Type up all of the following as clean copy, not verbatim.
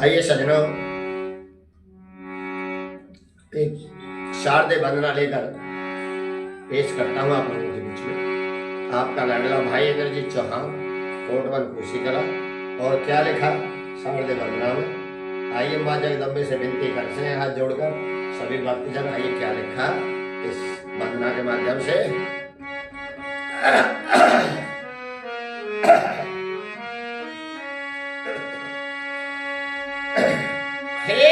आइए सजनों, एक शारदीय वंदना लेकर पेश करता हूँ आप लोगों के बीच में। आपका लाडला भाई इंद्रजीत चौहान, कोट 1 कोसी कला। और क्या लिखा शारदीय वंदना में, आइए माँ जगदम्बे से विनती करते हैं हाथ जोड़कर सभी भक्तजन। आइए क्या लिखा इस वंदना के माध्यम से। हे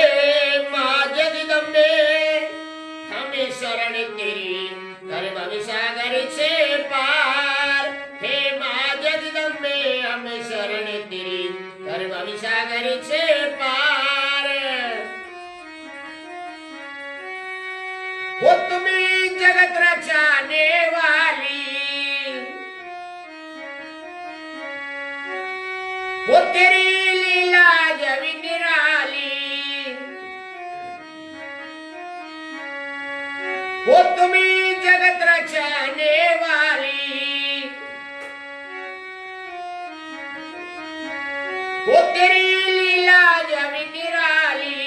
माँ जगदम्बे हमें शरण तेरी, कर भव सागर से पार। हे माँ जगदम्बे हमें शरण तेरी, कर भव सागर से पार। वो तुम्ही जगत रचाने वाली, वो तेरी लीला जब निराली। वो तुम्ही जगत रचाने वाली, वो तेरी लीला जब निराली।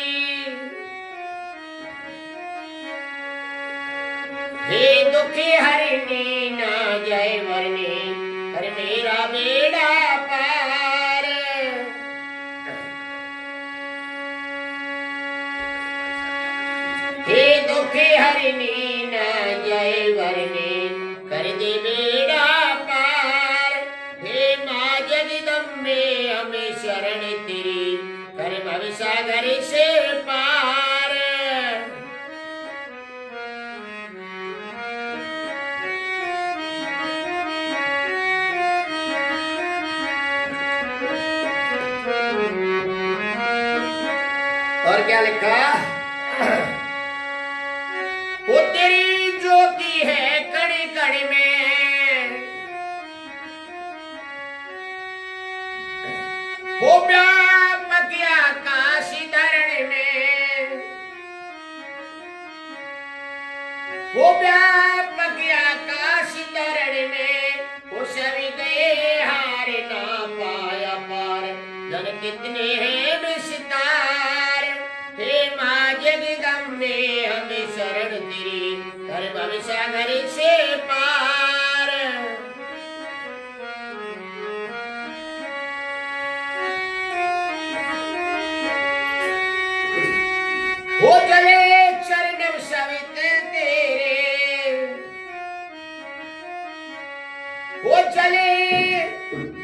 हे दुखी हरिणी ना जय वरनी, कर मेरा बेड़ा पार। हे दुखी हरिणी ना जय वरनी, कर दे बेड़ा पार। हे माँ जगदम्बे हमें शरण तेरी, कर भव सागर से पार। और क्या लिखा, वो तेरी ज्योति है कण कण में, वो व्यापक आकाश धरण में। वो व्यापक आकाश धरण में, वो सभी गए हार ना पाया पार। जन कितने हैं विस्तार। हे माँ जगदम्बे हमें शरण तेरी, कर भव सागर से पार। वो जले चरण सवित तेरे, वो जले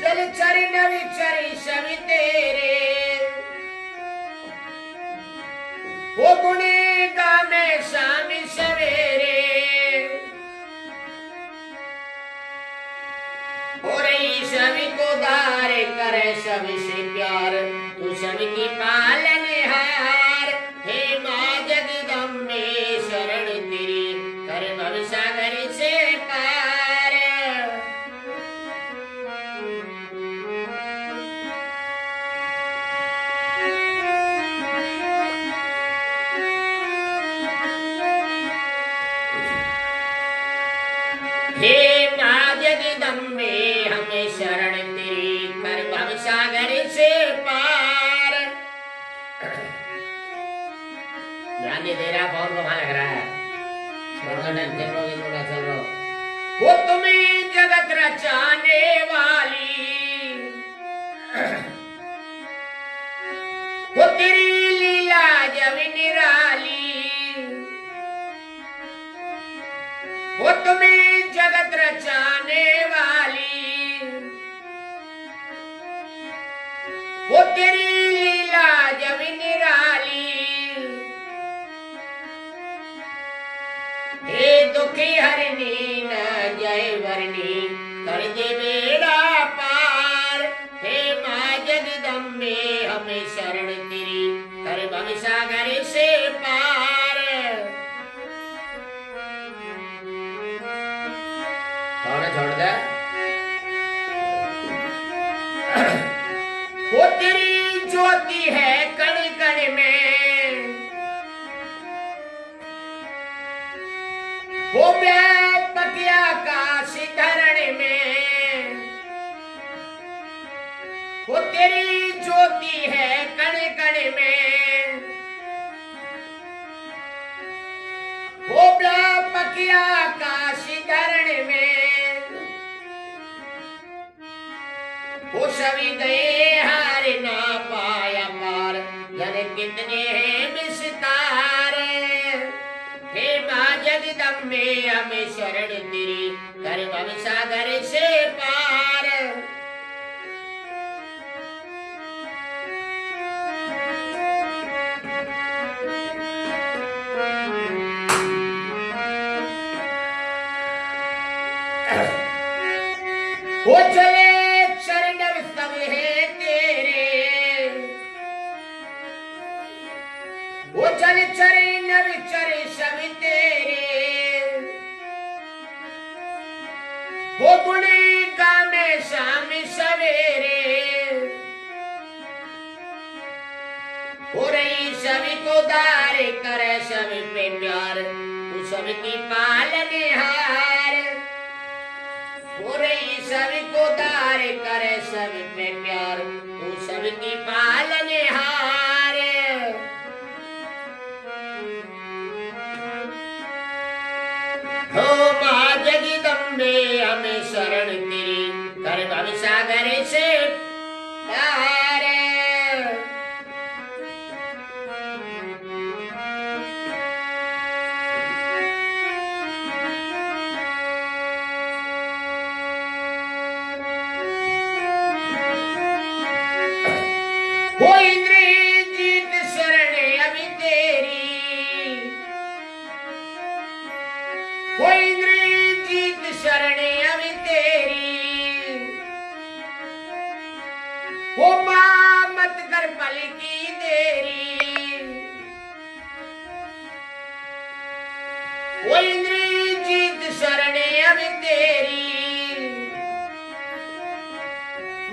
जल चरण विचर सवि तेरे। वो गुणे गामे शाम सवेरे, और सभी को दार करे सभी से प्यार। तू सबकी पालनहार। हे माँ जगदम्बे शरण तेरी, कर भव सागर से पार। हे माँ जगदम्बे हमें शरण तेरी, कर भव सागर से पार। ध्यान नहीं दे रहा, बहुत वहां लग रहा है। चल रहा। वो तुम्ही जगत रचाने वाली, वो तेरी लीला जब निराली। वो तुम्ही जगत रचाने वाली, वो तेरी लीला जब निराली। हे दुखी हरिणी ना जय वरनी, कर दे बेड़ा पार। हे माँ जगदम्बे हमें शरण तेरी, कर भव सागर से पार। छोड़ दे। वो तेरी ज्योति है कण कण में, वो व्यापक आकाश धरण में। वो तेरी ज्योति है कण कण सभी गए हार ना पाया पार, जाने कितने हैं विस्तार। हे माँ जगदम्बे हमें शरण तेरी, कर भव सागर से पार। वो चले चरण सब है तेरे, वो चल चरण चर सब तेरे। वो गुणी गाने शाम सवेरे, हो रही सभी को दार करे सब पे प्यार, तू सबकी पालनहार। हो रही सभी को दार करे सब पे प्यार, तू सबकी पालनहार। हो माँ जगदम्बे हमें शरण तेरी, कर भव सागर से पार। वो इंद्रजीत शरण अभी तेरी, वो इंद्रजीत शरण अभी तेरी। वो माँ मत कर पल की देरी, वो इंद्रजीत शरण अभी तेरी।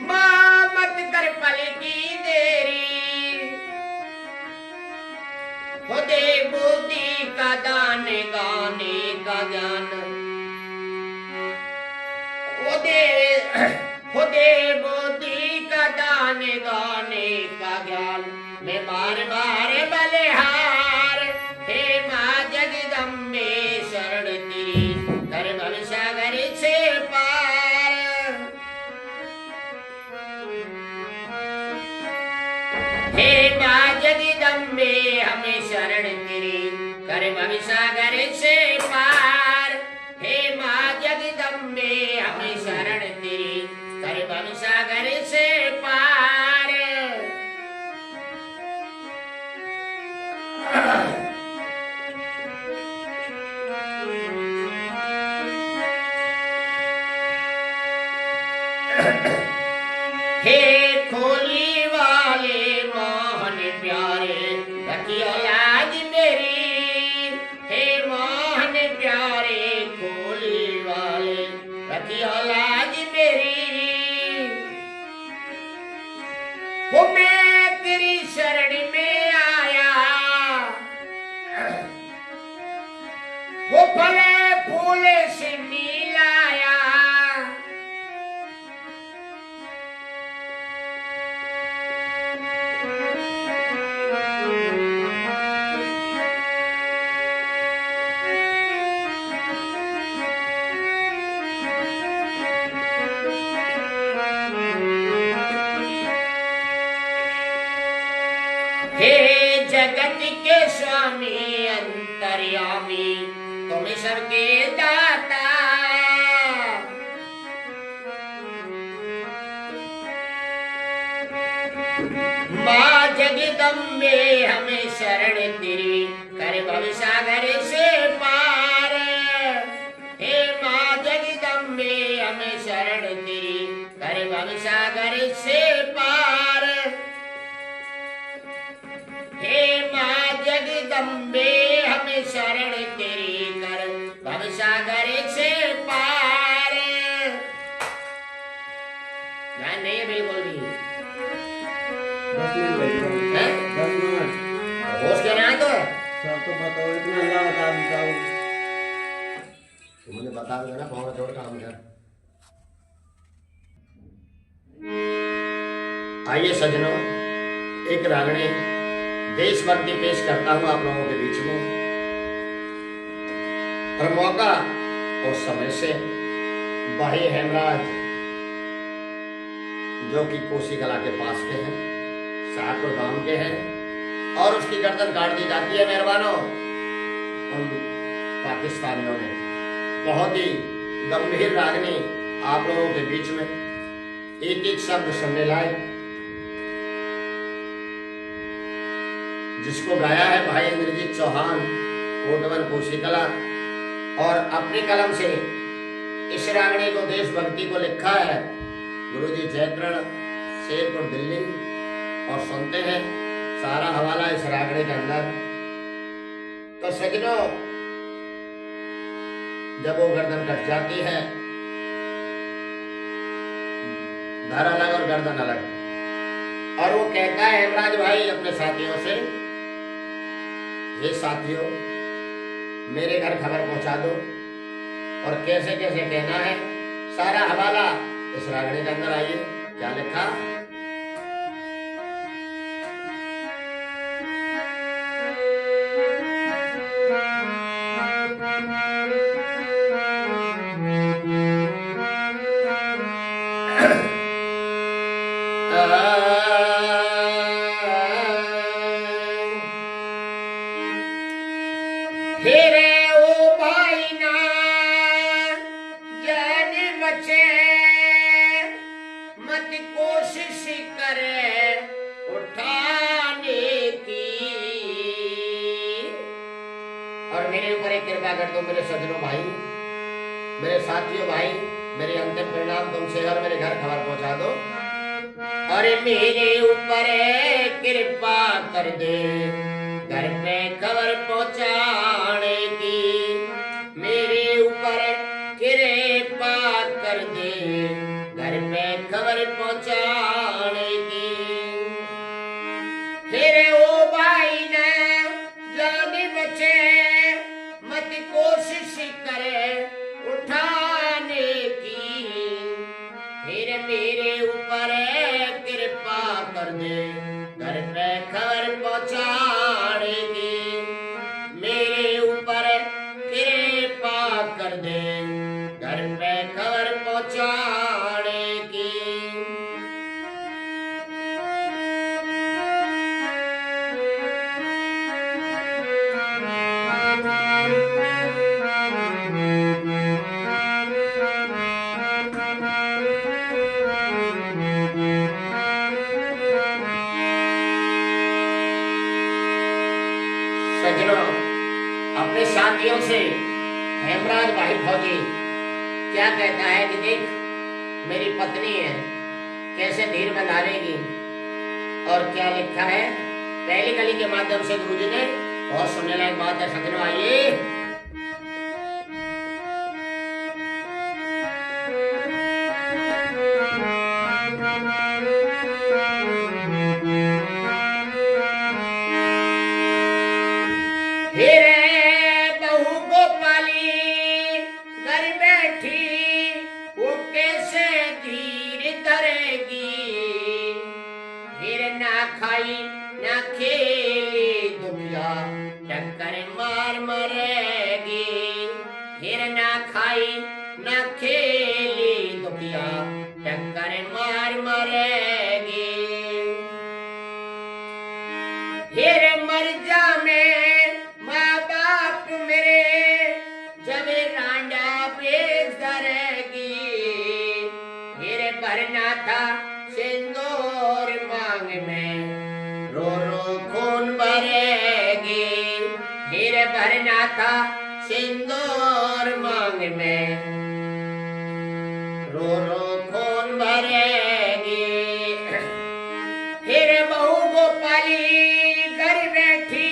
माँ मत कर पल की देरी, हो दे बुद्धि का दान गाने का ज्ञान। हो दे बुद्धि का दान गाने का ज्ञान, मैं बार बार बलिहार। हे माँ जगदम्बे शरण तेरी, कर भव सागर से पार। हे माँ जगदम्बे हमें शरण तेरी, कर भव सागर से पार। हे माँ जगदम्बे हमें शरण तेरी, कर भव सागर से पार। हे खोली वाले मोहन प्यारे, रखियो लाज मेरी। हे मोहन प्यारे खोली वाले, रखियो लाज मेरी। वो मैं तेरी शरण में आया, वो फले फूले से मिलाया। हे जगत के स्वामी अंतर्यामी, तुम सबके दाता। माँ जगदम्बे हमें शरण तेरी, कर भव सागर से पार। हे माँ जगदम्बे हमें शरण तेरी, कर भव सागर से पार। हे माँ जगदम्बे हमें शरण तेरी, कर भव सागर से पार। ध्यान नहीं है बिल्कुल भी। 10 मिनट हैं? 10 मिनट होश क्या ना तो सब तो बताओ, इतना अल्लाह बता बताओ। तुमने बता दिया ना, भाव जोड़ काम कर। आइए सजनों, एक रागणी देशभक्ति पेश करता हूं आप लोगों के बीच में। और मौका और समय से भाई हेमराज जो कि कोसी कला के पास के हैं, शाहपुर गांव के हैं, और उसकी गर्दन काट दी जाती है मेहरबानों उन पाकिस्तानियों ने। बहुत ही गंभीर रागनी आप लोगों के बीच में, एक एक शब्द सुनने लायक, जिसको गाया है भाई इंद्रजीत चौहान, कोटवन कोसी कला, और अपनी कलम से इस रागनी को, देशभक्ति को लिखा है गुरुजी जयकरण, शेरपुर दिल्ली। और सुनते हैं सारा हवाला इस रागनी के अंदर। तो सजनों, जब वो गर्दन कट जाती है, धर अलग और गर्दन अलग, और वो कहता है हेमराज भाई अपने साथियों से, ये साथियों मेरे घर खबर पहुंचा दो। और कैसे कैसे कहना है, सारा हवाला इस रागनी के अंदर। आइए क्या लिखा। फिरे ओ भाई ना जान बचे, मत कोशिश करे उठाने की। और मेरे ऊपर एक कृपा कर दो मेरे सज्जनों भाई, मेरे साथियों भाई, मेरे अंतिम परिणाम तुमसे, और मेरे घर खबर पहुंचा दो। अरे मेरे ऊपर कृपा कर दे घर पे खबर पहुंचाने की। मेरे ऊपर कृपा कर दे घर पे खबर पहुंचाने की। फिर ओ भाई ने जान बचे, मत कोशिश करे उठाने की। फिर मेरे ऊपर कृपा कर दे घर पे खबर पहुंचाने की। मेरे ऊपर कृपा कर दे घर पे खबर पहुंचाने की। सज्जनों, अपने साथियों से हेमराज भाई फौजी क्या कहता है कि देख मेरी पत्नी है, कैसे धीर बंधारेगी। और क्या लिखा है पहली कली के माध्यम से गुरुजी ने। बहुत सुनने लायक बात है सज्जनों, आइए। हिरे बहू को पाली घर बैठी, वो कैसे धीर धरेगी। हिर ना खाई ना खेली दुनिया, टक्कर मार मरेगी। हिर ना खाई ना खेली दुनिया, टक्कर मार मरेगी। हिर मर जा में माँ बाप मेरे, जब रांडा बेच धरेगी। हिर भरना था सिंदूर मांग में, रो रो खून भरेगी। हिर भरना था सिंदूर मांग में, रो रो खून भरेगी। हिर बहू गोपाली घर बैठी,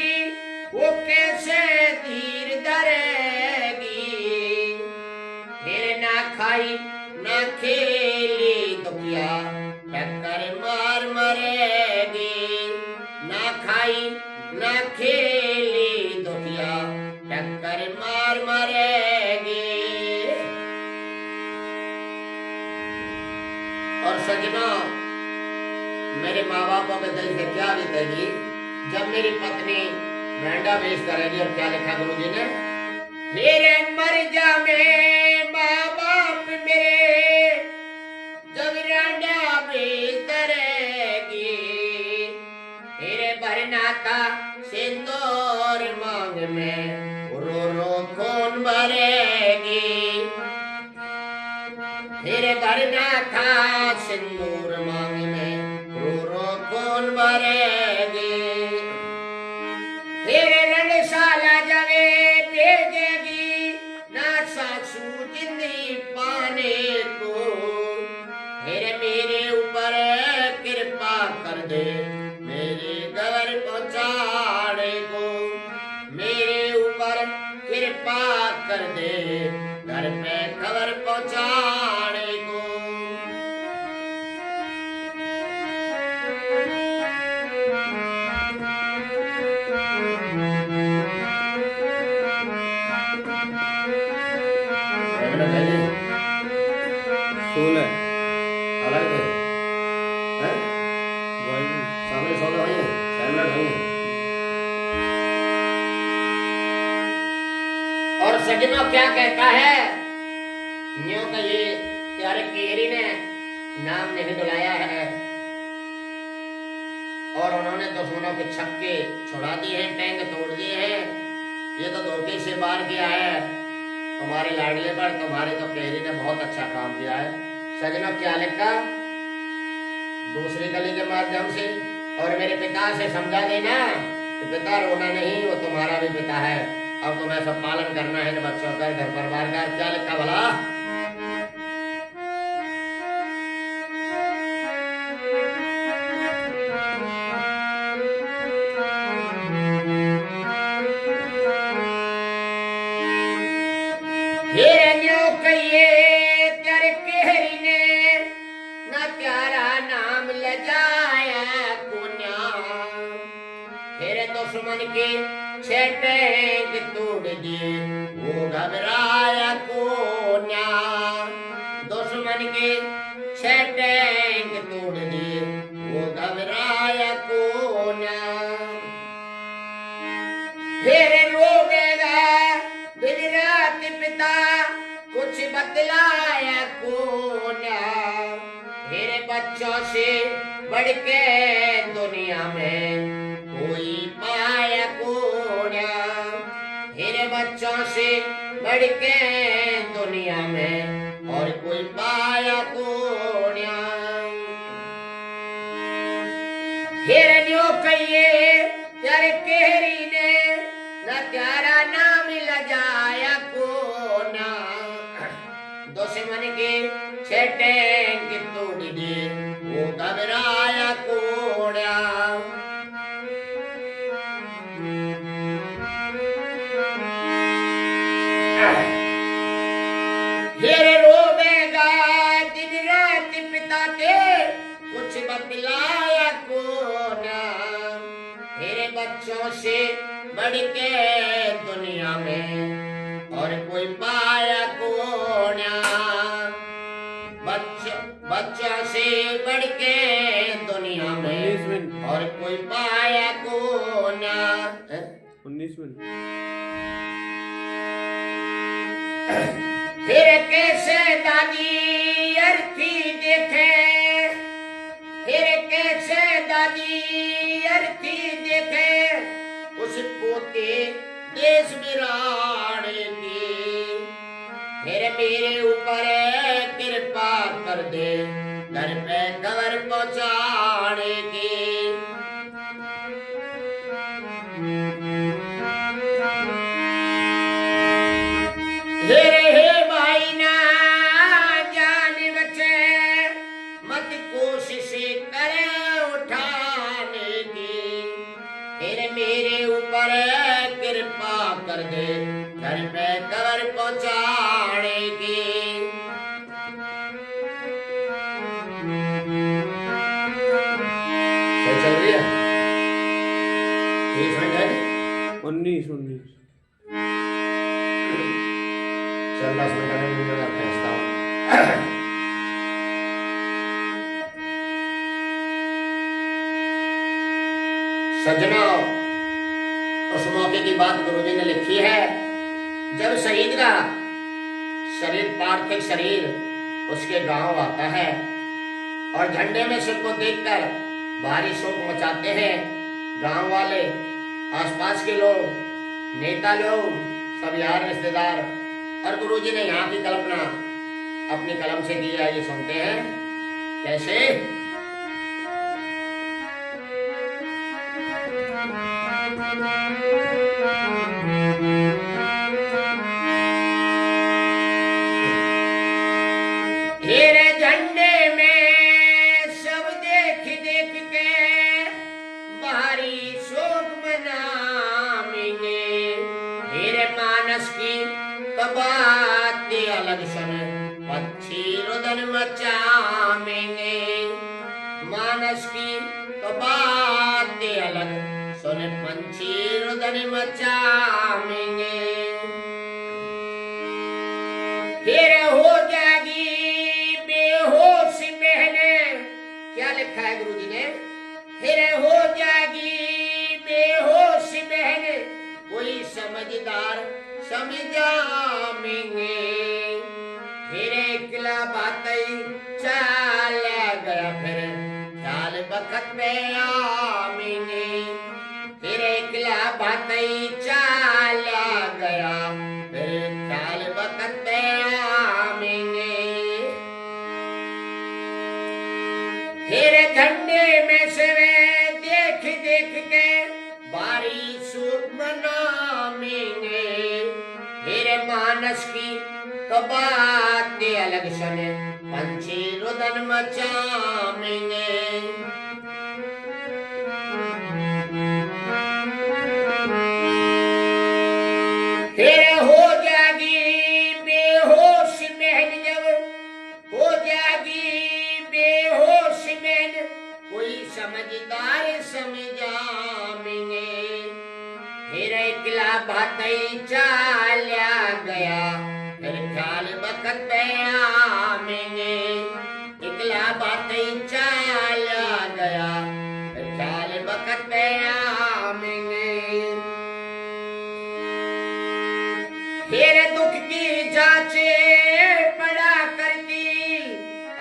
वो कैसे धीर धरेगी। हिर ना खाई ना खेली दुनिया, टक्कर मार मरेगी। ना खाई ना खेली दुनिया, टक्कर मार मरेगी। और सज्जनों, मेरे माँ बापों के दिल से क्या बीतेगी जब मेरी पत्नी मेंढा बेच करेगी। और क्या लिखा गुरुजी ने, मेरे मर जा में माँ बाप मेरे, जब रांडा बेच भरना था सिंदूर मांग में, रो रो कौन भरेगी। फिर भरना था सिंदूर मांग में, रो रो कौन भरेगी। फिर रणशाला जवे भेजेगी ना सासू जिंदगी पाने को। फिर मेरे ऊपर कृपा कर दे मेरे घर पहुंचाने को। मेरे ऊपर कृपा कर दे घर पे खबर पहुंचाने को। सोल है अलग है हैं? वही सामने 16 हुई है, 6 मिनट हुई है। और सजनों क्या कहता है, न्यू का ये प्यारे केरी ने नाम नहीं बुलाया है और उन्होंने दुश्मनों के छक्के छुड़ा दिए हैं, टैंक तोड़ दिए हैं। ये तो धोखे से बार किया है तुम्हारे लाडले पर। तुम्हारे तो केरी ने बहुत अच्छा काम किया है। सजनों क्या लिखा, दूसरी कली के माध्यम से और मेरे पिता से समझा देना कि पिता रोना नहीं, वो तुम्हारा भी पिता है। अब तुम्हें सब पालन करना है बच्चों का, घर परिवार का। क्या लिखा भला, कहिए तेरे केहरी ने ना प्यारा नाम लजाया कुन्या। तेरे दुश्मन के छेटेंग तोड़ दिए वो घबराया कोन्या। दुश्मन के छेटेंग तोड़ दिए वो घबराया कोन्या। फिर रोवेगा दिन रात पिता कुछ बतलाया कोन्या। मेरे बच्चों से बढ़ के दुनिया में कोई पाया कोन्या। मेरे बच्चों से बढ़ के दुनिया में और कोई पाया कोन्या। हिरण्यो कहिए तेरे केहरी ने न प्यारा नाम लजाया कोन्या। दुश्मन के छेटेंग तोड़ दिए वो घबराया कोन्या। फिर रोवेगा दिन रात पिता के कुछ बतलाया कोन्या। मेरे बच्चों से बढ़ के दुनिया में और कोई पाया कोन्या। बच्चों से बढ़ के दुनिया में और कोई पाया कोन्या। 19 मिनट। फिर कैसे दादी अर्थी देखे, फिर कैसे दादी अर्थी देखे उस पोते देश बिराने की। फिर मेरे ऊपर कृपा कर दे घर पे खबर पहुंचाने की। हे भाई ना जान बचे मत कोशिश करे उठाने की। फिर मेरे ऊपर कृपा कर दे घर पे खबर पहुंचाने की। सही चल रही है 30 मिनट है 19 चल 10 मिनट में मैं भेजता हूँ। सज्जनों, उस मौके की बात गुरुजी ने लिखी है जब शहीद का शरीर, पार्थिव शरीर उसके गांव आता है और झंडे में सिर को देखकर भारी शोक मचाते हैं। गांव वाले, आसपास के लोग, नेता लोग, सब यार रिश्तेदार, और गुरुजी ने यहाँ की कल्पना अपनी कलम से की है। ये सुनते हैं कैसे। हेरे झंडे में सब देख देख के बाहरी शोक मनाएंगे। हेरे मानस की तो बात अलग सुन पक्षी रुदन मचाएंगे। मानस की तो बात अलग सुन पंछी रुदन मचाएंगे। फिर हो जाएगी बेहोश बहने। क्या लिखा है गुरुजी ने। फिर हो जाएगी बेहोश बहने, कोई समझदार समझाएंगे। फिर एकला बातें चल गया, फिर ख्याल वक्त में आएंगे। फिर एकला बातें चल गया, फिर ख्याल वक्त में आएंगे। फिर झंडे में से वे देख देख के बारी सुख मनाएंगे। फिर मानस की तो बात अलग सुने पंछी रुदन मचाएंगे। फिर हो जाएगी बेहोश बहन, जब हो जाएगी बेहोश बहन, कोई समझदार समझाएंगे। फिर एकला बातें चला गया, फिर ख्याल वक्त में आएंगे। एकला बातें चला गया, फिर ख्याल वक्त में आएंगे। फिर दुख की जांचे पड़ा करती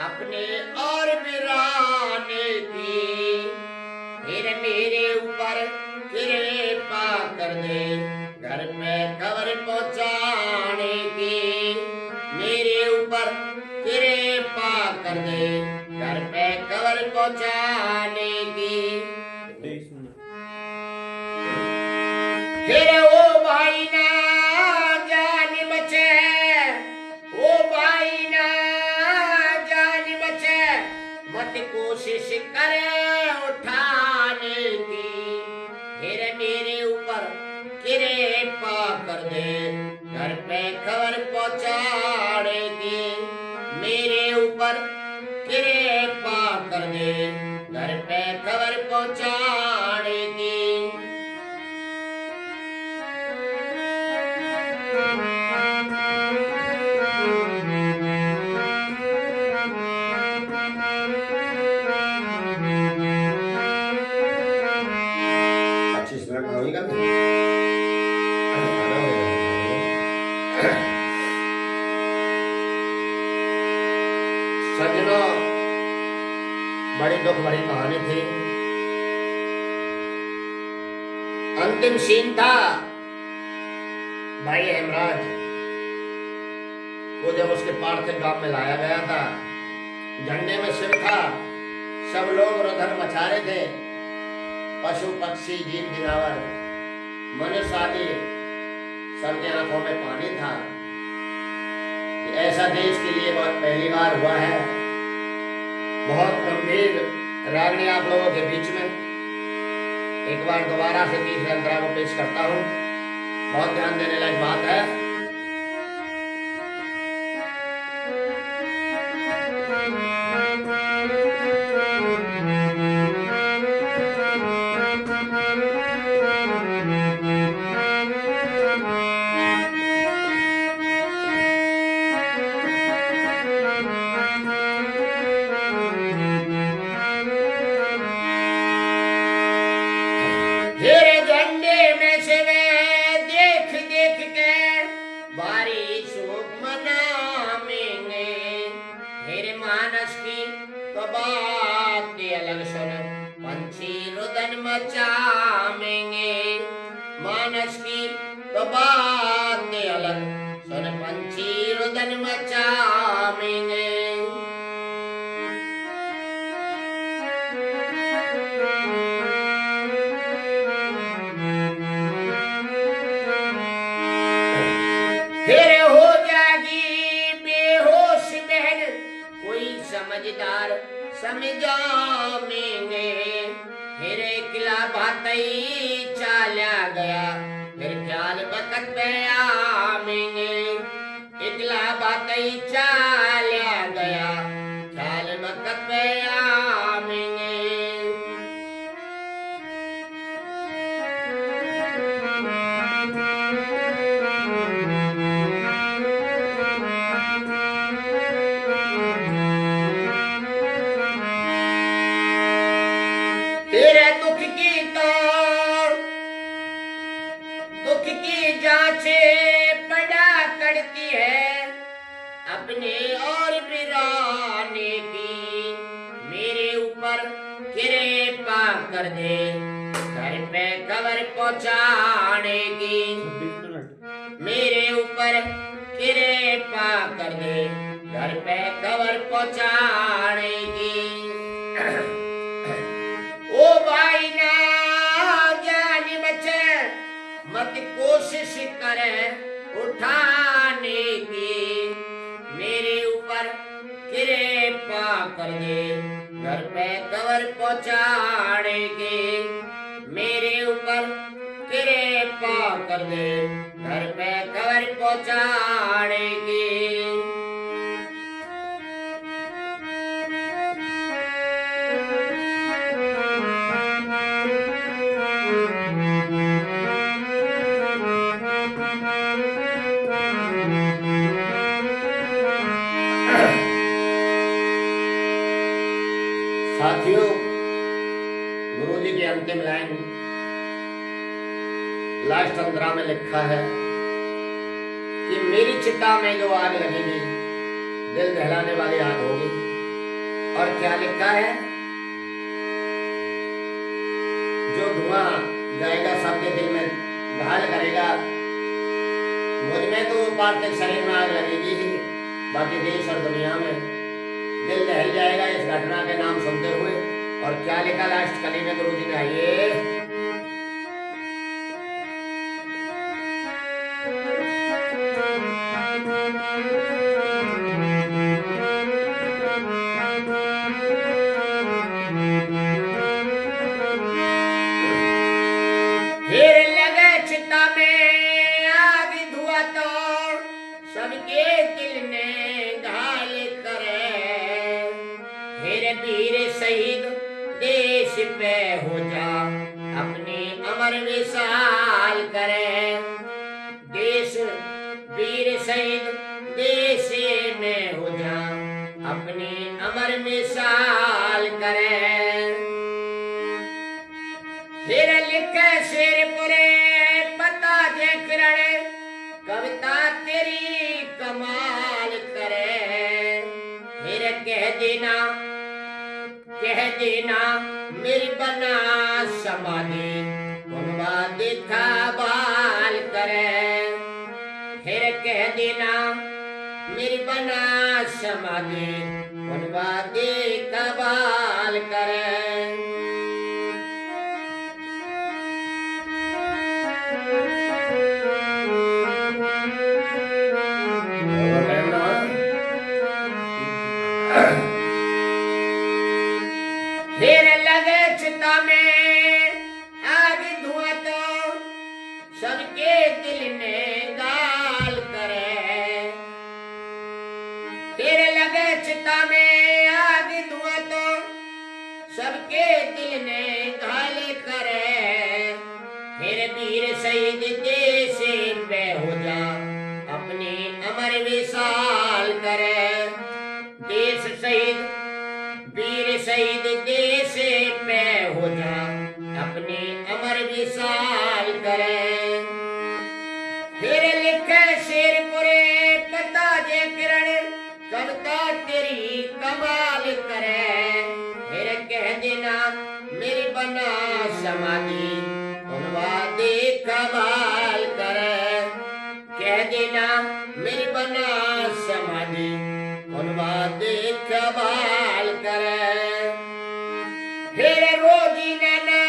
अपने और वीराने की। फिर मेरे ऊपर कृपा कर दे घर में खबर पहुंचाने की। मेरे ऊपर कृपा कर दे घर पे खबर पहुंचाने की। 23 मिनट। फिर ओ भाई ना जान बचे, ओ भाई ना जान बचे, मत कोशिश करे उठाने की। फिर मेरे ऊपर कृपा कर दे घर पे खबर पहुंचाने की। मेरे ऊपर कृपा कर दे घर पे खबर पहुंचाने की। सज्जनों, बड़ी दुख भरी कहानी थी। अंतिम सीन था भाई हेमराज को जब उसके पार्थिव गांव में लाया गया था। झंडे में सिर था, सब लोग रुदन मचा रहे थे। पशु पक्षी जीव जनावर मनुष्य आदि सबके आंखों में पानी था। ऐसा देश के लिए बहुत पहली बार हुआ है। बहुत गंभीर रागनी आप लोगों के बीच में एक बार दोबारा से तीसरे अंतरा को पेश करता हूँ। बहुत ध्यान देने लायक बात है। झंडे में से वे देख देख के मचावेंगे। मानस की तो बात अलग, सुन पंछी रुदन मचावेंगे। फिर हो जाएगी बेहोश बहन, कोई समझदार समझावेंगे। फिर किला भातई चाला गया, फिर ख्याल बकत पे आवेंगे। इकला भातई चाला गया, ख्याल बकत पे आवेंगे। तेरे दुख की जांचे पड़ा करती है, अपने और बिराने की। मेरे ऊपर कृपा कर दे, घर पे खबर पहुंचाने की। 26 मिनट। मेरे ऊपर कृपा कर दे, घर पे खबर पहुंचाने की। ओ भाई ना जान बचे, मत कोशिश करे उठाने की। मेरे ऊपर कृपा कर दे, घर पे खबर पहुंचाने की। मेरे ऊपर कृपा कर दे, घर पे खबर पहुंचाने की। साथियों, गुरु जी की अंतिम लाइन लास्ट अंतरा में लिखा है कि मेरी चिता में जो आग लगेगी, दिल दहलाने वाली आग होगी। और क्या लिखा है, जो धुआं जाएगा सबके दिल में घायल करेगा। मुझ में तो पार्थिव शरीर में आग लगेगी ही, बाकी देश और दुनिया में दिल दहल जाएगा इस घटना के नाम सुनते हुए। और क्या लिखा लास्ट कली में गुरु जी ने, आइए। फिर लगे चिता में आग, धुआं तो सबके दिल में घायल करे। फिर वीर शहीद देश पे हो जा, अपनी अमर मिसाल करे। देश वीर शहीद देश में हो जा, अपनी अमर मिसाल करे। फिर लिखे शेर पुरे पता जे किरण, कविता तेरी कमाल करे। फिर कह देना मेरी बना समाधि, कुनबा देखा बाल करे। फिर कह देना मेरी बना समाधि, कुनबा देखा बाल करे। फिर लगे चिता में आग, धुआं तो सबके दिल में गाल करे। फिर लगे चिता में आग, धुआं तो सबके दिल में घायल करे। फिर वीर शहीद देश पे हो जा, अपनी अमर मिसाल करे। देश शहीद वीर शहीद देश पे हो जा, अपनी अमर मिसाल करे। फिर लिखे शेर पुरे पता जे किरण, कविता तेरी कमाल करे। फिर कह देना मेरी बना समाधि उनवादे कमाल करे, कह देना मेरी बना समाधि उनवादे कमाल करे। फिर रोजाना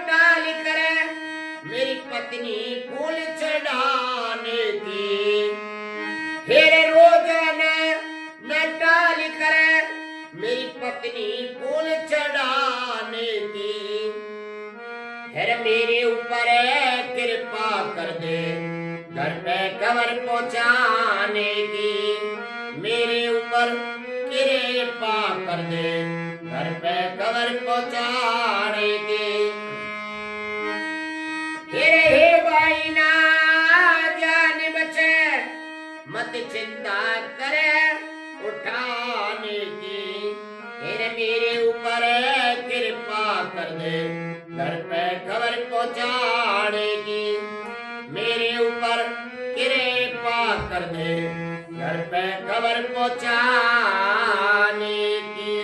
टाल करे, मेरी पत्नी फूल चढ़ाने की। फिर रोजाना न टाल करे, मेरी पत्नी फूल चढ़ाने की। फिर मेरे ऊपर कृपा कर दे, घर पे कवर पहुंचाने की। मेरे ऊपर कृपा कर दे, घर पे कवर पहुंचाने की। हे भाई ना जान बचे, मत चिंता करे उठाने की। फिर मेरे ऊपर कृपा कर दे, घर पे खबर पहुंचाने की। मेरे ऊपर कृपा कर दे, घर पे खबर पहुंचाने की।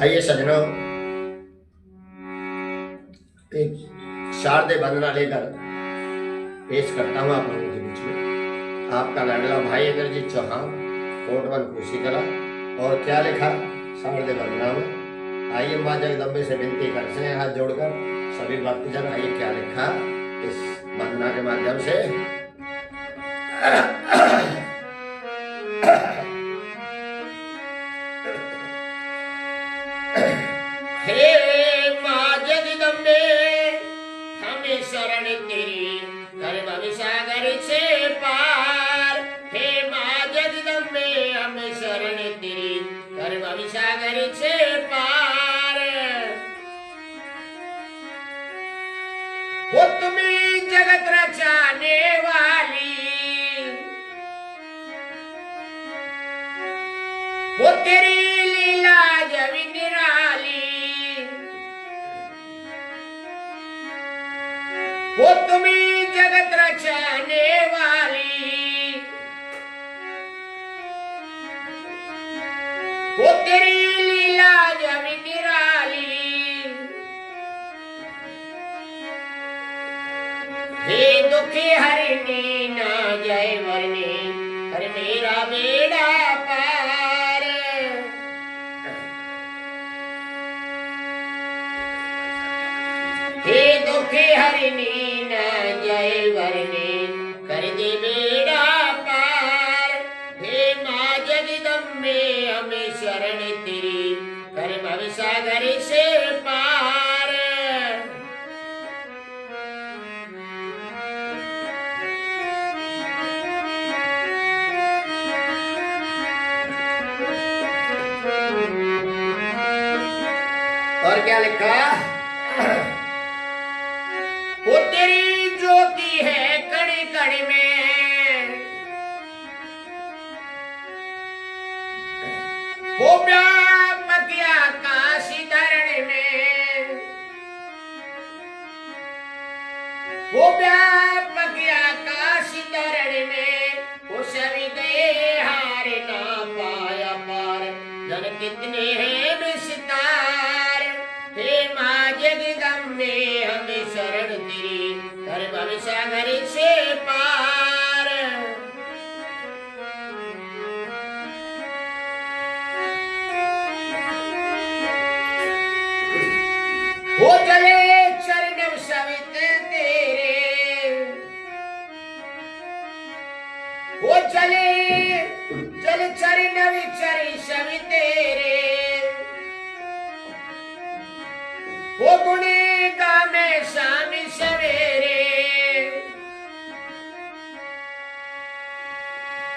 आइए सजनों, एक शारदे वंदना लेकर पेश करता हूँ आप लोगों के बीच में आपका लाडला भाई इंद्रजीत चौहान, कोटवन कुशीतला। और क्या लिखा शारदे वंदना में, आइए माँ जगदम्बे से विनती करते हैं हाथ जोड़कर सभी भक्तजन। आइए क्या लिखा इस वंदना के माध्यम से। हे माँ जगदम्बे हमें शरण तेरी, कर भव सागर से पार। हे माँ जगदम्बे हमें शरण तेरी, कर भव सागर से पार। वो तुम्हें जगत रचाने वाली, वो तेरी लीला जब निराली। वो तुम्हें जगत रचाने वाली, वो तेरी लीला जब निराली। हे दुखी हरिणी ना जय वरनी, कर मेरा बेड़ा पार। हे दुखी हरिणी ना जय वरनी, कर दे बेड़ा पार। हे माँ जगदम्बे हमें शरण तेरी, कर भव सागर से पार। और क्या लिखा, वो तेरी ज्योति है कड़ी कड़ी में, वो व्यापक आकाश धरण में। वो व्यापक आकाश धरण में, वो सभी गए हार ना पाया पार। जन कितने हैं विस्तार, हे माँ जगदम्बे हमें शरण तेरी, कर भव सागर से पार। वो चले चरण सवित तेरे, वो चले चल चरण विचरी सवि तेरे। वो गुणे गामे शाम सवेरे,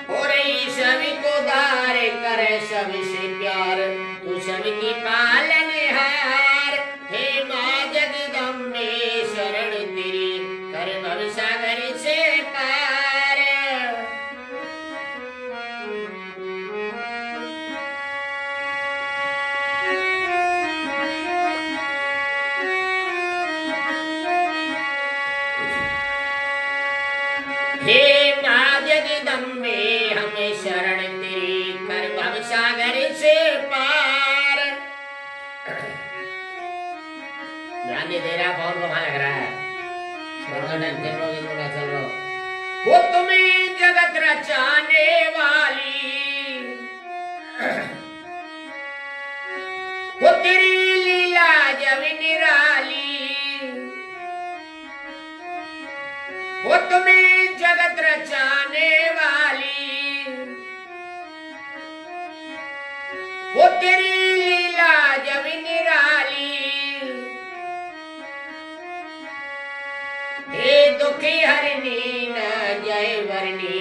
हो रही सभी को दार करे सभी से प्यार। तू सबकी पालनहार, हे माँ जगदम्बे शरण तेरी, कर भव सागर से पार। हे माँ जगदम्बे हमें शरण तेरी, कर भव सागर से पार। ध्यान नहीं दे रहा, फोन को वहां लग रहा है। छोड़ो टेंशन लो, जिसको ना चल रहा वो तुम्हें जगत रचाने वाली, वो तेरी लीला जब निराली, वो तुम्हें जगत रचाने वाली, वो तेरी लीला जब निराली। हे दुखी हरनी न जय वरनी,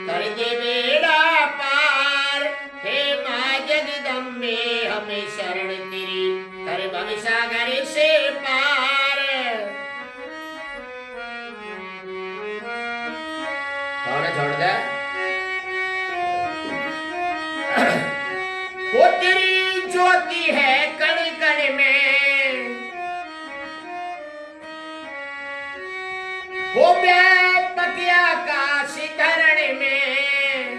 कर दे बेड़ा पार। हे माँ जगदम्बे हमें शरण तेरी, कर भव सागर से पार। छोड़ दे। वो तेरी ज्योति है कण कण में, वो व्यापक आकाश धरण में,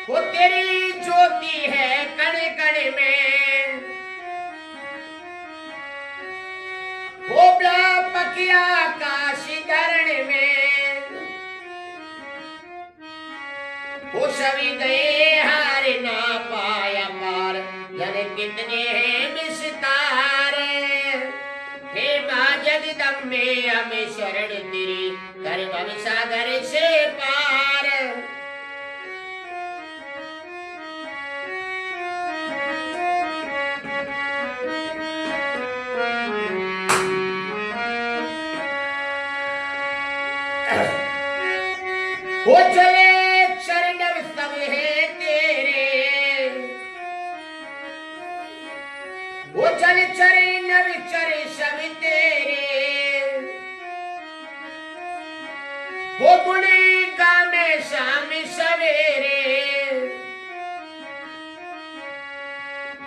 वो तेरी ज्योति है कण कण में, वो व्यापक आकाश धरण में। वो सभी गए हार ना पाया पार, जाने कितने हैं विस्तार। हे माँ जगदम्बे हमें शरण तेरी, कर भव सागर से पार। वो चले शरणव सब है तेरे, वो चल चरणव चर सब तेरे, वो गुणी गामे शाम सवेरे,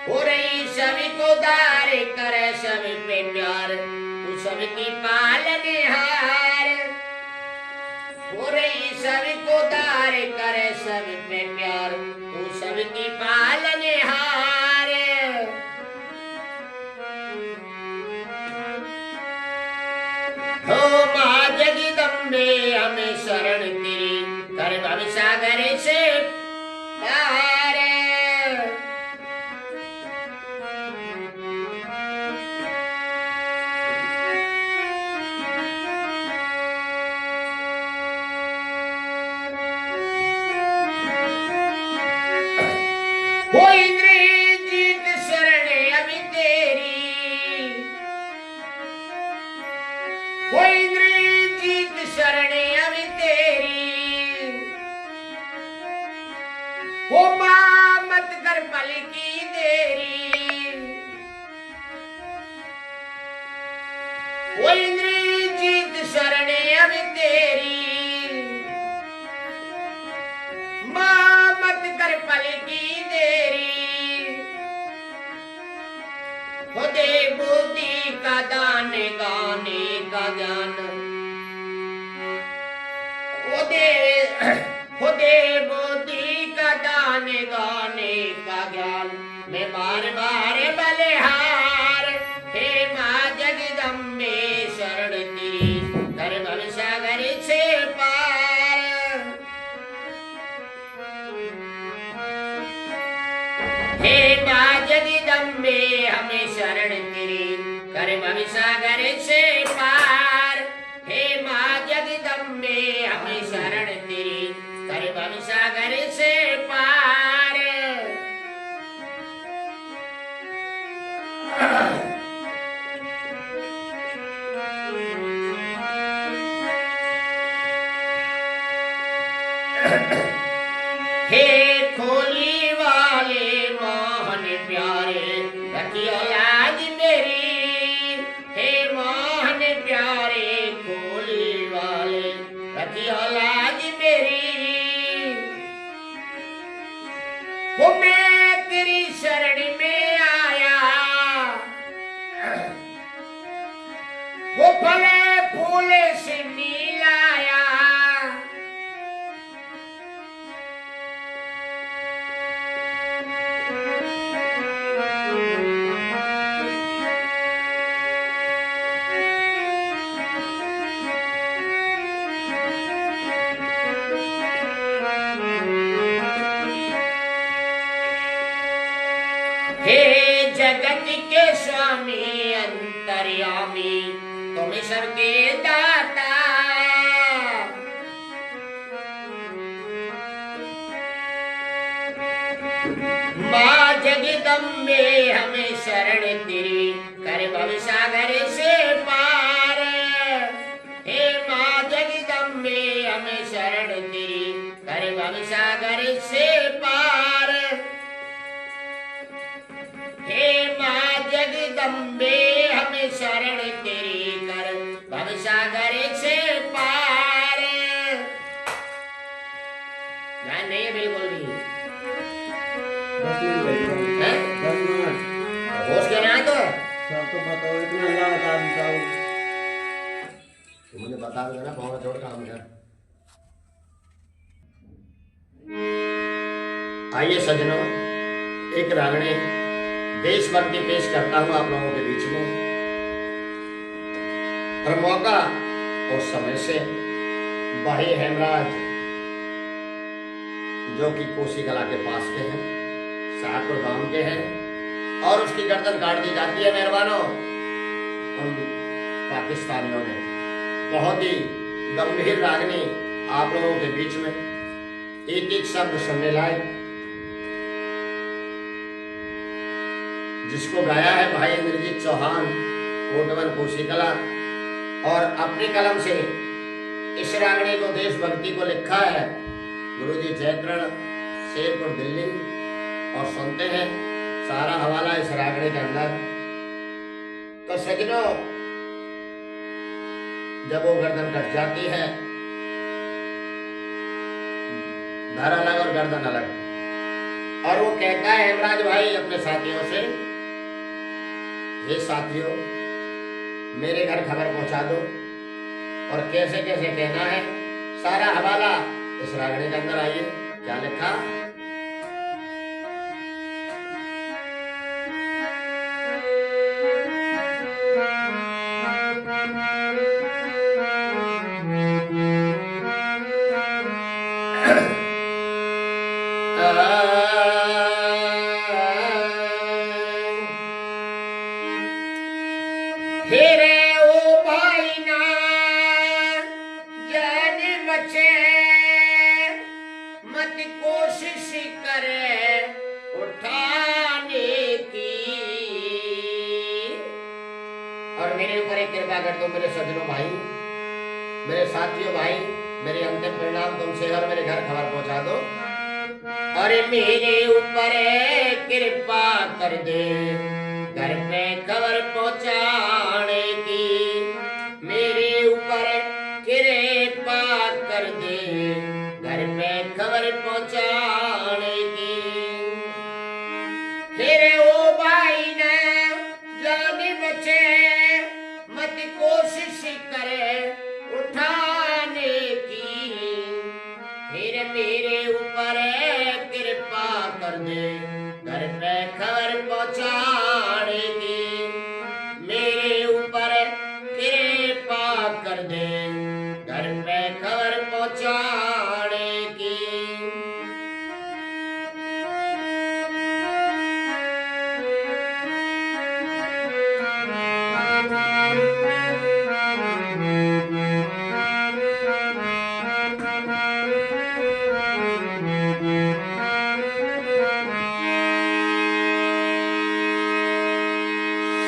हो रही सभी को दार करे सब पे प्यार, तू सबकी पालनहार। हो रही सभी को दार करे सब पे प्यार, तू सबकी पालनहार। हो माँ जगदम्बे हमें शरण तेरी, कर भव सागर से पार। वो इंद्रजीत शरण अभी तेरी, वो इंद्रजीत शरण अभी तेरी, वो माँ मत कर पल की देरी। वो इंद्रजीत शरण अभी तेरी, माँ मत कर पल की देरी। हो दे बुद्धि का दान गाने का ज्ञान, हो दे बुद्धि का दान गाने का ज्ञान। मैं बार बार बलिहार, हे माँ जगदम्बे शरण तेरी, कर भव सागर से पार। हे माँ जगदम्बे हमें शरण तेरी, कर भव सागर से पार। हे माँ जगदम्बे हमें शरण तेरी, कर भव सागर से पार। हे खोली वाले मोहन प्यारे, रखियो लाज मेरी। हे मोहन प्यारे हे जगत के स्वामी अंतर्यामी तुम सबके दाता, माँ जगदम्बे हमें शरण तेरी कर भवसागर से पार। हे माँ जगदम्बे हमें शरण तेरी कर भवसागर से पार। हे माँ जगदम्बे हमें शरण तेरी कर भवसागर से पार। ध्यान नहीं है बिल्कुल भी। 10 मिनट लगेगा। हैं? 10 मिनट। होश क्या ना तो सब तो बताओ, इतना अल्लाह बता बताओ। तुमने बता दिया ना बहुत जोर काम कर। आइए सजनों, एक रागणी देशभक्ति पेश करता हूं आप लोगों के बीच में। और मौका और समय से भाई हेमराज जो कि कोसी कला के पास के हैं, शाहपुर गांव के हैं, और उसकी गर्दन काट दी जाती है मेहरबानों उन पाकिस्तानियों ने। बहुत ही गंभीर रागनी आप लोगों के बीच में, एक एक शब्द सुनने लायक, जिसको गाया है भाई इंद्रजीत चौहान कोटवन कोसी कला, और अपनी कलम से इस रागनी को देशभक्ति को लिखा है गुरुजी जयकरण शेरपुर दिल्ली। और सुनते हैं सारा हवाला इस रागनी के अंदर। तो सजनों, जब वो गर्दन कट जाती है, धर अलग और गर्दन अलग, और वो कहता है हेमराज भाई अपने साथियों से, हे साथियों मेरे घर खबर पहुंचा दो। और कैसे कैसे कहना है सारा हवाला इस रागनी के अंदर। आइए क्या लिखा। हेरे ओ भाई ना जान बचे, मत कोशिश करे उठाने की। और मेरे ऊपर एक कृपा कर दो मेरे सज्जनों भाई, मेरे साथियों भाई, मेरे अंतिम परिणाम तुमसे और मेरे घर खबर पहुंचा दो। अरे मेरे ऊपर कृपा कर दे घर पे खबर पहुंचाने की। मेरे ऊपर कृपा कर दे घर पे खबर पहुंचाने की। फिर ओ भाई ने जान बचे, मत कोशिश करे उठाने की। फिर मेरे ऊपर कृपा कर दे घर पे खबर पहुंचाने की। मेरे ऊपर कृपा कर दे घर पे खबर पहुंचाने की।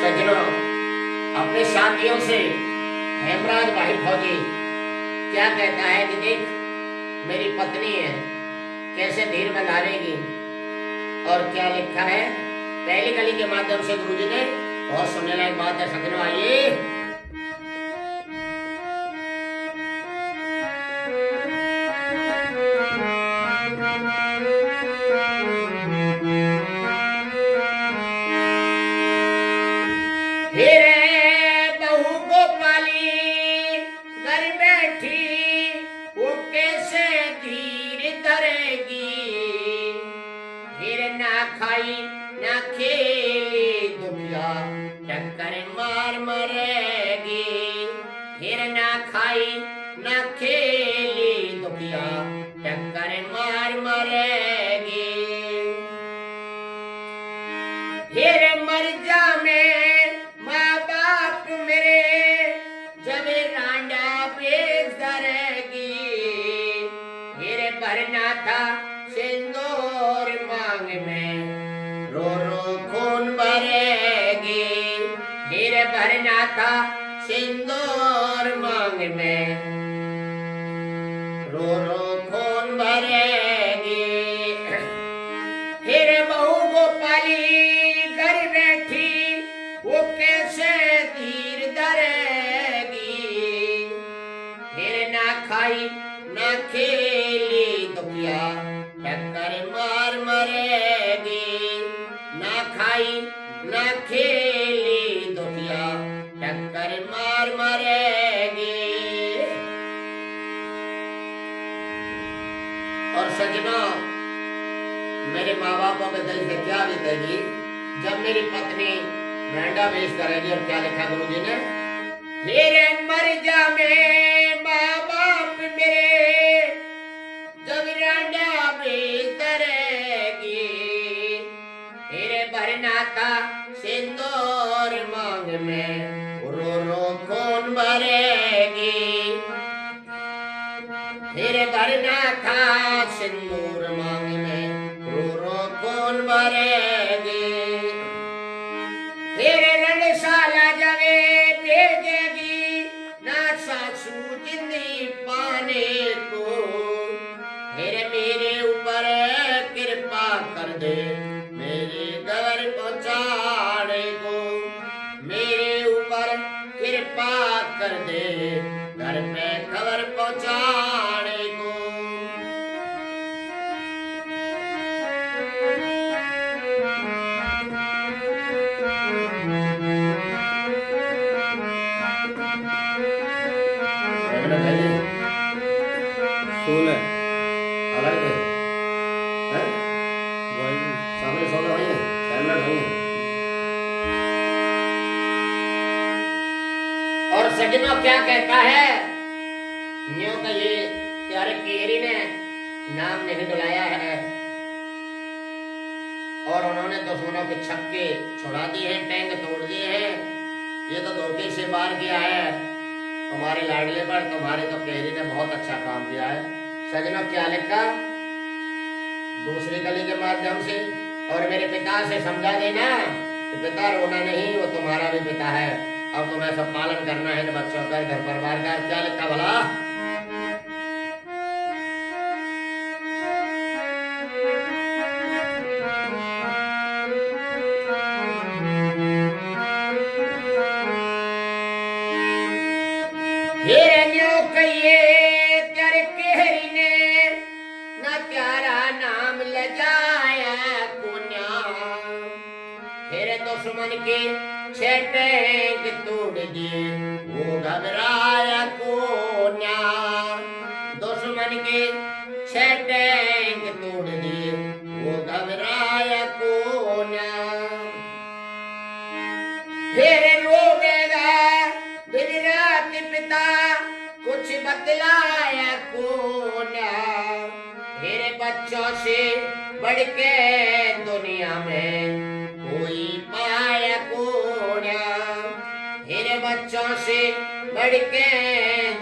सज्जनों, अपने साथियों से हेमराज भाई फौजी क्या कहता है कि देख मेरी पत्नी है, कैसे धीर बंधारेगी। और क्या लिखा है पहली कली के माध्यम से गुरुजी ने। बहुत सुनने लायक बात है सज्जनों, आइए। हेरे बहू को पाली घर बैठी, वो कैसे धीर धरेगी। फिर ना खाई ना खेली दुनिया टक्कर मार मरेगी। फिर ना खाई ना खेली दुनिया टक्कर मार मरेगी। फिर मर जा मैं माँ बाप मेरे जब रांडा बेच करेगी। फिर भरना था सिंदूर मांग में रो रो खून भरेगी। फिर भरना था सिंदूर मांग में रो रो खून भरेगी। फिर बहू गोपाली घर बैठी वो कैसे धीर धरेगी। फिर ना खाई ना खेली दुखिया टक्कर मार मरेगी। ना खाई ना खेली दुखिया टक्कर मार मरेगी। और सजना मेरे माँ बापों के दिल से क्या बीतेगी जब मेरी पत्नी मेंढा बेच करेगी। और क्या लिखा गुरु जी ने, मेरे मर जा मैं माँ बाप मेरे जब रांडा बेच करेगी। तेरे भरना था सिंदूर मांग में रो रो खून भरेगी। फिर भरना था सिंदूर मांग में रो रो खून भरेगी। फिर रणशाला जगे भेजेगी ना सासू जिंदगी पाने को। फिर मेरे ऊपर कृपा कर दे मेरे घर पहुंचाने को। मेरे ऊपर कृपा कर दे घर पे खबर पहुंचाने को। सोलह अलग है हैं? वही सामने 16 हुई है, 6 मिनट हुई है। और सजनों क्या कहता है, न्यू का ये प्यारे केरी ने नाम नहीं बुलाया है और उन्होंने दुश्मनों के छक्के छुड़ा दिए हैं, टैंक तोड़ दिए हैं। ये तो धोखे से बार किया है तुम्हारे लाडले पर। तुम्हारे तो केरी ने बहुत अच्छा काम किया है। सजनों क्या लिखा, दूसरी गली के माध्यम से और मेरे पिता से समझा देना कि पिता रोना नहीं, वो तुम्हारा भी पिता है। अब तुम्हें सब पालन करना है बच्चों का, घर परिवार का। क्या लिखा भला, कहिए तेरे केहरी ने न प्यारा नाम लजाया पुण्या। तेरे दुश्मन के छेटेंग तोड़ दिए वो घबराया कोन्या। दुश्मन के छेटेंग तोड़ दिए वो घबराया कोन्या। फिर रोवेगा दिन रात पिता कुछ बतलाया कोन्या। मेरे बच्चों से बढ़ के दुनिया में कोई पाया कोन्या। मेरे बच्चों से बढ़ के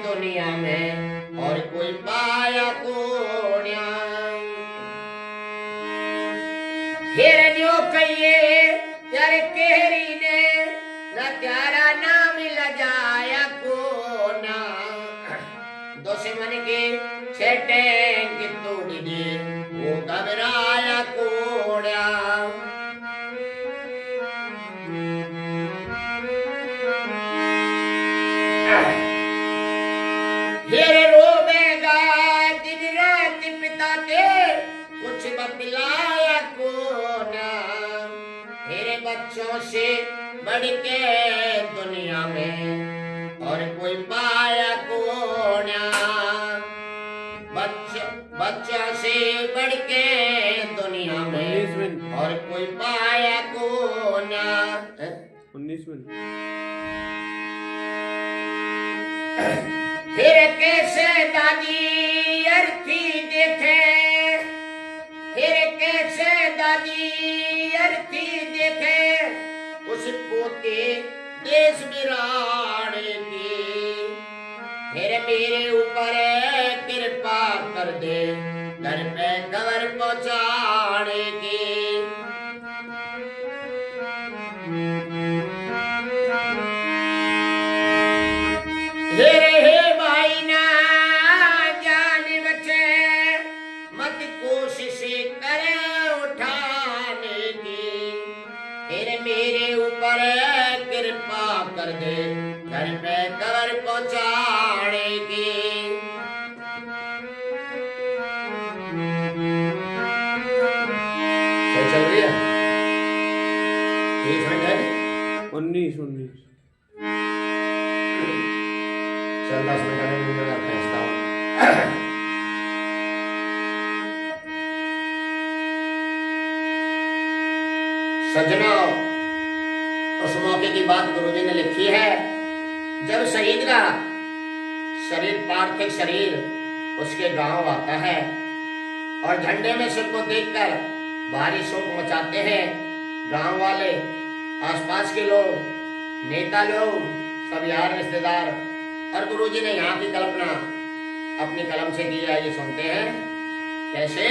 दुनिया में और कोई पाया कोन्या। हिरण्यो कहिए तेरे केहरी ने न प्यारा नाम लजाया कोना। दुश्मन के छेटेंग तोड़ दिए वो घबराया कोड़ा। फिर रोवेगा दिन रात पिता के कुछ बतलाया कोना। मेरे बच्चों से बढ़ के दुनिया में और कोई पाया कोना। बच्चों से बढ़ के दुनिया में और कोई पाया कोना। 19 मिनट। फिर कैसे दादी अर्थी देखे, फिर कैसे दादी अर्थी देखे। होते देश बिराने की, फिर मेरे ऊपर कृपा कर दे घर पे खबर पहुंचाने की। हे भाई ना जान बचे, मत कोशिश करे उठाने की, फिर मेरे ऊपर कृपा कर दे घर पे खबर पहुंचाने की। सही चल रही है? 30 मिनट है? 19 चल 10 मिनट में फैसला हो। सज्जनों, उस मौके की बात गुरुजी ने लिखी है जब शहीद का शरीर, पार्थिव शरीर उसके गांव आता है और झंडे में सिर को देखकर भारी शोक मचाते हैं गांव वाले, आसपास के लोग, नेता लोग, सब यार रिश्तेदार। और गुरुजी ने यहाँ की कल्पना अपनी कलम से की है, ये सुनते हैं कैसे।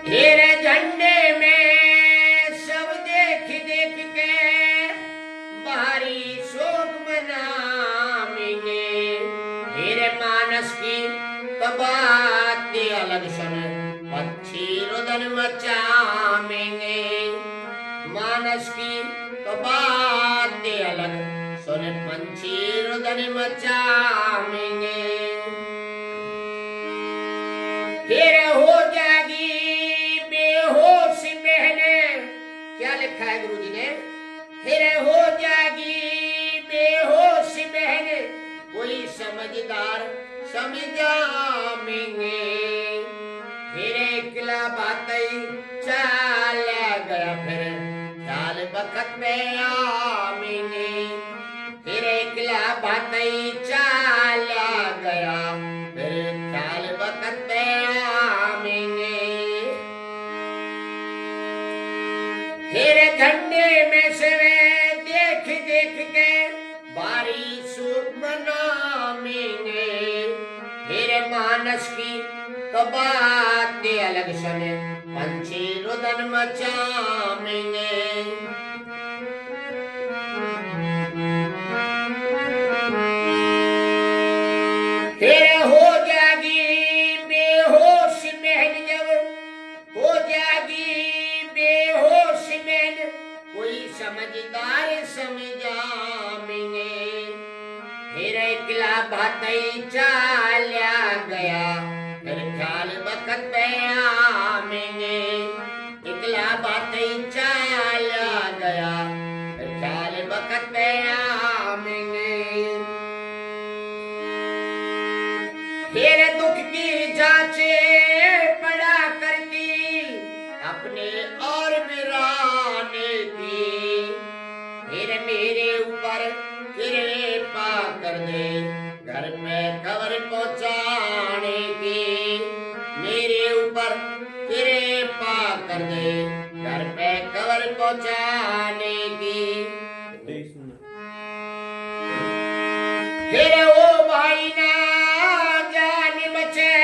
तेरे झंडे में सब देख देख के भारी शोक मनाएंगे, तेरे मानस की तो बात अलग सुन पक्षी रुदन मचाएंगे, मानस की तो बात अलग सुन पंछी रुदन मचाएंगे। फिर हो जाएगी बेहोश बहने, क्या लिखा है गुरुजी ने, फिर हो जाएगी बेहोश बहने, कोई समझदार समझाएंगे, फिर एकला बातें चल गया, फिर ख्याल वक्त में आएंगे, फिर एकला बातें चल गया, फिर ख्याल वक्त में आएंगे। फिर झंडे में से देख देख के बारी सूख मनाएंगे, फिर मानस की तो बात अलग सुने पंछी रुदन मचाएंगे। फिर हो जाएगी बेहोश बहन, जब हो जाएगी बेहोश बहन, कोई समझदार समझाएंगे, फिर एकला बातें चला गया, फिर ख्याल वक्त पे आएंगे, एकला बातें चला गया, फिर ख्याल वक्त पे आएंगे। फिर दुख की जांचे पड़ा करती अपने और बिराने की, फिर मेरे ऊपर कृपा कर दे घर में खबर पहुंचाने की, मेरे ऊपर कृपा कर दे घर पे खबर पहुंचाने की। 23 मिनट। फिर ओ भाई ना जान बचे,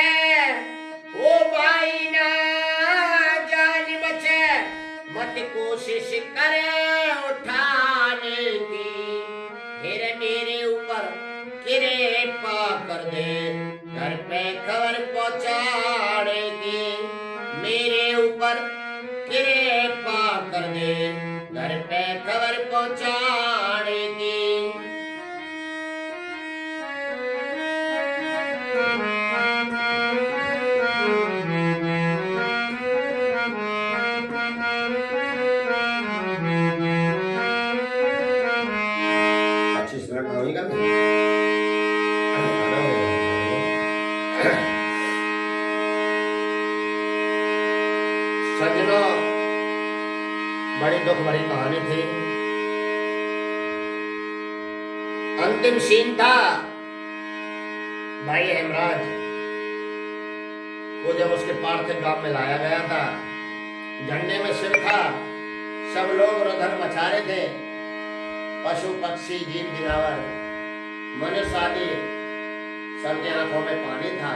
ओ भाई ना जान बचे, मत कोशिश करे उठाने की, फिर मेरे ऊपर कृपा कर दे घर पे खबर पहुंचाने की, मेरे ऊपर कृपा कर दे घर पे खबर पहुंचाने की। सज्जनों, बड़ी दुख भरी कहानी थी। अंतिम सीन था भाई हेमराज को जब उसके पार्थिव गांव में लाया गया था, झंडे में सिर था, सब लोग रुदन मचा रहे थे, पशु पक्षी जीव जनावर मनुष्य आदि सबके आंखों में पानी था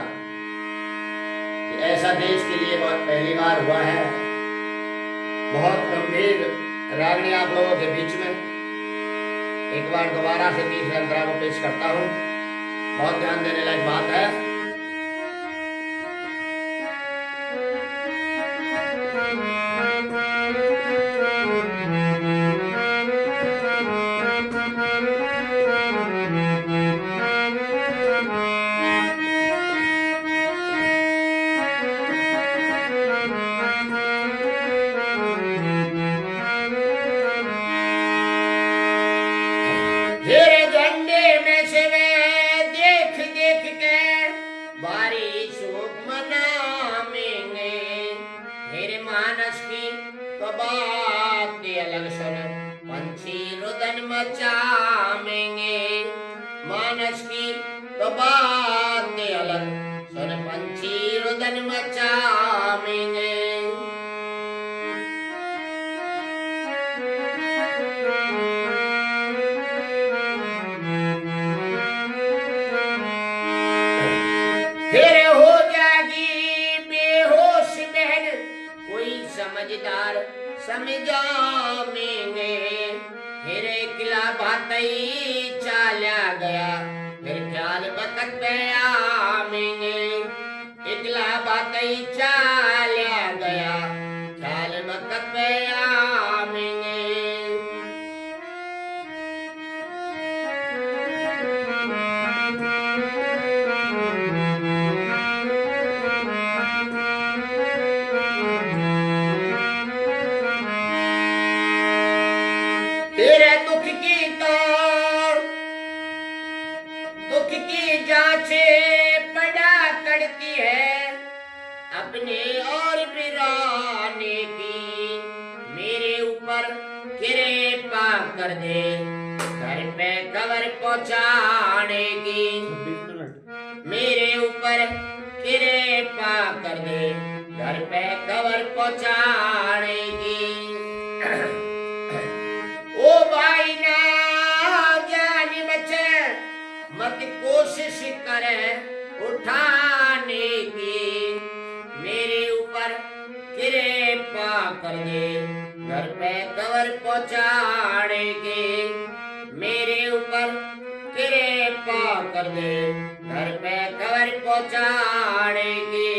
कि ऐसा देश के लिए बहुत पहली बार हुआ है। बहुत गंभीर रागनी आप लोगों के बीच में एक बार दोबारा से तीसरे अंतरा को पेश करता हूँ। बहुत ध्यान देने लायक बात है। तेरे झंडे में से वे देख देख के बारिश मनाएंगे। तेरे मानस की तो बात अलग सुन, पंछी रुदन मचाएंगे। मानस की तो बात अलग सुन, पंछी रुदन मचाएंगे। फिर हो जाएगी बेहोश बहन, कोई समझदार समझाएंगे। फिर किला भातई चाला गया, फिर ख्याल बकत पे आएंगे। इकला भातई चाला गया, ख्याल बकत पे आएंगे। तेरे दुख की जांच पड़ा करती है, अपने और बिराने की। मेरे ऊपर कृपा कर दे, घर पे खबर पहुंचाने की। 26 मिनट। मेरे ऊपर कृपा कर दे, घर पे खबर पहुंचाने की। ओ भाई ना जान बचे, मत कोशिश करे उठाने की। मेरे ऊपर कृपा कर दे, घर पे खबर पहुंचाने की। मेरे ऊपर कृपा कर दे, घर पे खबर पहुंचाने की।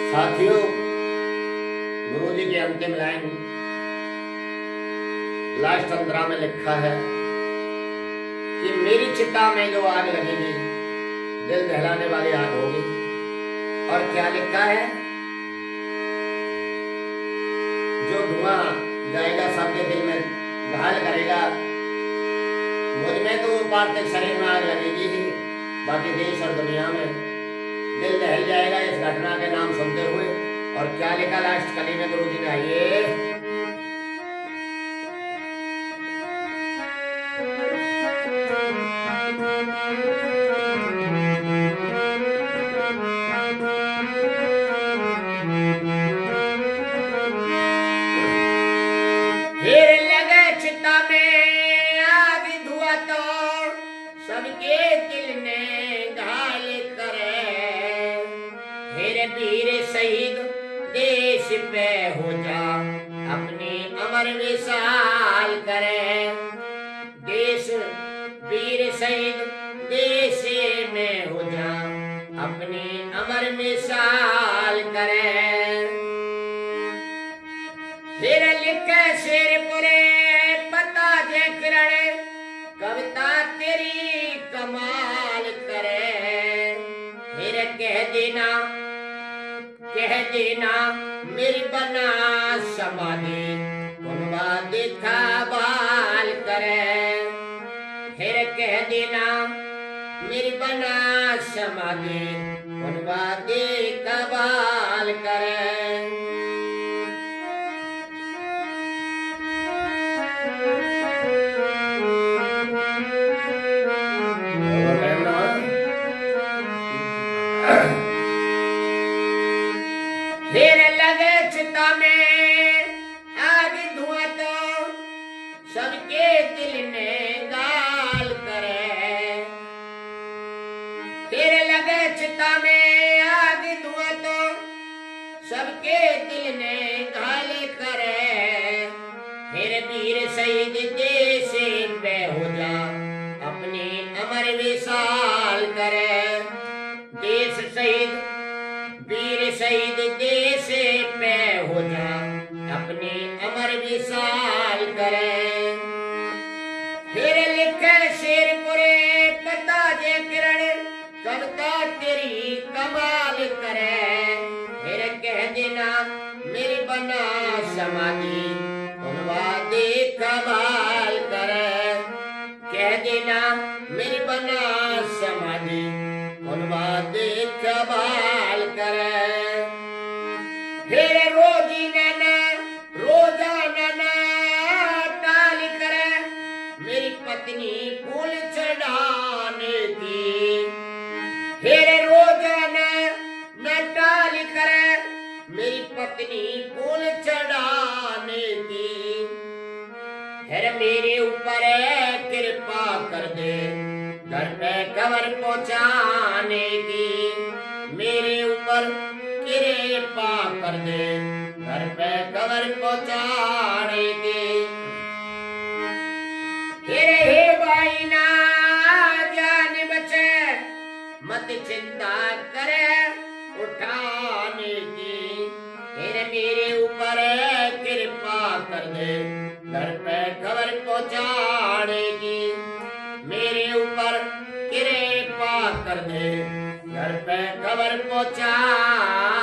साथियों, गुरु जी की अंतिम लाइन लास्ट अंतरा में लिखा है कि मेरी चिता में जो आग लगेगी, दिल दहलाने वाली आग होगी। और क्या लिखा है? जो धुआं जाएगा सबके दिल में घायल करेगा। मुझ में तो पार्थिव शरीर में आग लगेगी ही, बाकी देश और दुनिया में दिल दहल जाएगा इस घटना के नाम सुनते हुए। और क्या लिखा लास्ट कली में गुरु जी ने? आइए, फिर लगे चिता में आग, धुआं तो सबके दिल ने घायल करे। फिर वीर शहीद देश पे हो जा, अपनी अमर विशाल करे। देश वीर शहीद देश में हो जा, अपनी अमर मिसाल करे। फिर लिखे शेर पुरे पता जे किरण, कविता तेरी कमाल करे। फिर कह देना मेरी बना समाधि, कुनवा दे कह देना मेरी बना समाधि बनवा दे कबाल करे। फिर लगे चिता में आग धुआं तो सबके दिल में गाल करे। फिर लगे चिता में आग धुआं तो सबके दिल में घायल करे। फिर वीर शहीद देश पे हो जा अपनी अमर विशाल करे। देश शहीद वीर शहीद देश पे हो जा अपनी अमर विशाल करे। फिर लिखे शेरपुरे पता जे किरण कविता तेरी कमाल करे। फिर कह देना मेरी बना समाधि बनवा दे कमाल करे। कह देना मेरी बना समाधि बनवा दे कमाल करे। फिर रोजाना टाल करे मेरी पत्नी फूल चढ़ाने की। फिर रोजाना न टाल करे मेरी पत्नी फूल चढ़ाने की। फिर मेरे ऊपर कृपा कर दे घर पे कवर पहुंचाने की। मेरे ऊपर कृपा कर दे घर पे कवर पहुंचाने की। फिर हे भाई ना जान बचे मत चिंता करे उठाने की। फिर मेरे ऊपर कृपा कर दे घर पे खबर पहुंचाने की। मेरे ऊपर कृपा कर दे घर पे खबर पहुंचाने